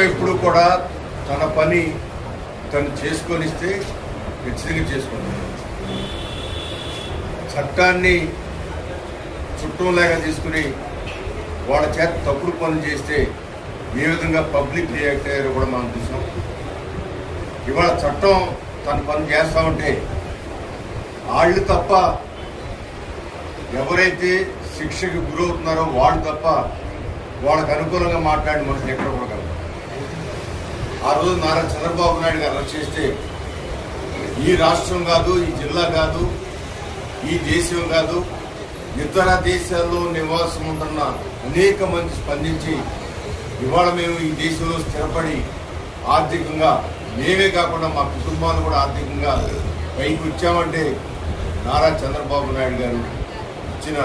ఎప్పుడు కూడా తన పని తను చేసుకొనిస్తే ఖచ్చితంగా చేసుకుంటాడు. చట్టాన్ని చుట్టంలాగా తీసుకుని వాళ్ళ చేత తప్పుడు పనులు చేస్తే ఏ విధంగా పబ్లిక్ రియాక్ట్ అయ్యారో కూడా మనం చూసాం. ఇవాళ చట్టం తన పని చేస్తూ ఉంటే వాళ్ళు తప్ప ఎవరైతే శిక్షకు గురవుతున్నారో వాళ్ళు తప్ప వాళ్ళకు అనుకూలంగా మాట్లాడిన మనుషులు ఎక్కడ కూడా కలరు. ఆ రోజు నారా చంద్రబాబు నాయుడు గారు అరెస్ట్ చేస్తే ఈ రాష్ట్రం కాదు, ఈ జిల్లా కాదు, ఈ దేశం కాదు, ఇతర దేశాల్లో నివాసం ఉంటున్న అనేక మంది స్పందించి ఇవాళ మేము ఈ దేశంలో స్థిరపడి ఆర్థికంగా మేమే కాకుండా మా కుటుంబాలు కూడా ఆర్థికంగా పైకి వచ్చామంటే నారా చంద్రబాబు నాయుడు గారు ఇచ్చిన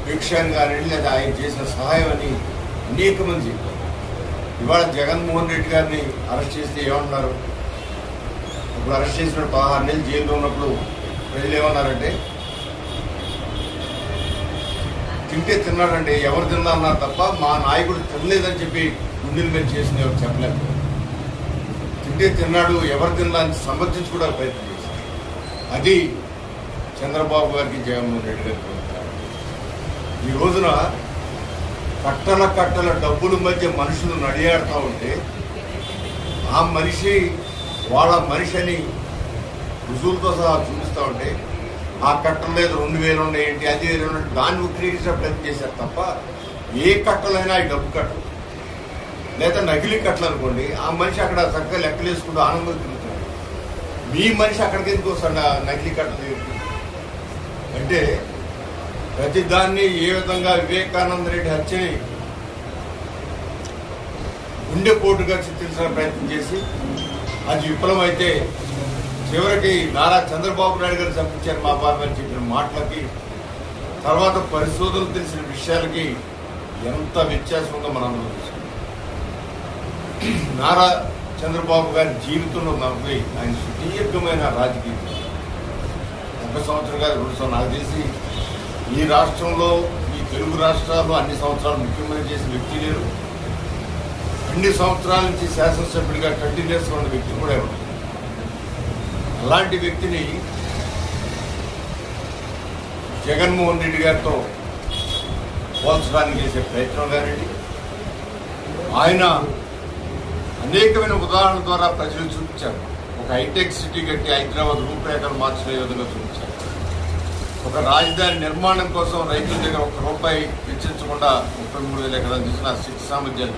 భిక్షాన్ని కానీ లేదా ఆయన చేసిన సహాయం అని అనేక మంది చెప్పారు. ఇవాళ జగన్మోహన్ రెడ్డి గారిని అరెస్ట్ చేస్తే ఏమన్నారు? ఇప్పుడు అరెస్ట్ చేసిన 16 నెలలు జైల్లో ఉన్నప్పుడు ప్రజలు ఏమన్నారంటే తింటే తిన్నాడంటే ఎవరు తిన్నా అన్నారు తప్ప మా నాయకుడు తినలేదని చెప్పి గుండెల మీద చేసింది ఎవరు చెప్పలేదు. తింటే తిన్నాడు, ఎవరు తిన్నా అని సమర్థించుకోవడానికి ప్రయత్నం చేశారు. అది చంద్రబాబు గారికి జగన్మోహన్ రెడ్డి గారికి. ఈ రోజున కట్టల డబ్బుల మధ్య మనుషులు నడియాడుతూ ఉంటే ఆ మనిషి వాళ్ళ మనిషిని రుజువులతో సహా చూపిస్తూ ఉంటే ఆ కట్టలు లేదు 2000 ఉన్నాయేంటి, అది దాన్ని ఉక్కిరించే ప్రయత్నం చేశారు తప్ప ఏ కట్టలైనా ఈ డబ్బు కట్టలు లేదా నకిలీ కట్టలు అనుకోండి, ఆ మనిషి అక్కడ చక్కగా లెక్కలు వేసుకుంటూ ఆనందం తిరుగుతున్నాడు. మీ మనిషి అక్కడికి ఎందుకు వస్తాడు నకిలీ కట్టలు అంటే? ప్రతిదాన్ని ఏ విధంగా వివేకానంద రెడ్డి హత్యని గుండెపోటుగా చిత్రించిన ప్రయత్నం చేసి అది విఫలమైతే చివరికి నారా చంద్రబాబు నాయుడు గారు చంపించారు మా బాబు అని చెప్పిన మాటలకి తర్వాత పరిశోధనలు తెలిసిన విషయాలకి ఎంత వ్యత్యాసం ఉందో మనం చూసుకుంటాం. నారా చంద్రబాబు గారి జీవితంలో మనకి ఆయన సుదీర్ఘమైన రాజకీయం 1 సంవత్సరం కాదు 2 సంవత్సరాలు నాకు తెలిసి ఈ రాష్ట్రంలో ఈ తెలుగు రాష్ట్రాల్లో అన్ని సంవత్సరాలు ముఖ్యమంత్రి చేసిన వ్యక్తి లేరు. అన్ని సంవత్సరాల నుంచి శాసనసభ్యుడిగా కంటిన్యూస్గా ఉన్న వ్యక్తి కూడా ఎవరు. అలాంటి వ్యక్తిని జగన్మోహన్ రెడ్డి గారితో పోల్చడానికి చేసే ప్రయత్నం కానివ్వండి, ఆయన అనేకమైన ఉదాహరణల ద్వారా ప్రజలు చూపించారు. ఒక హైటెక్ సిటీ కట్టి హైదరాబాద్ రూపురేఖలు మార్చిన విధంగా చూపించారు. ఒక రాజధాని నిర్మాణం కోసం రైతుల దగ్గర ₹1 వెచ్చించకుండా 33,000 ఎకరాలు తీసిన శక్తి సామర్థ్యాలు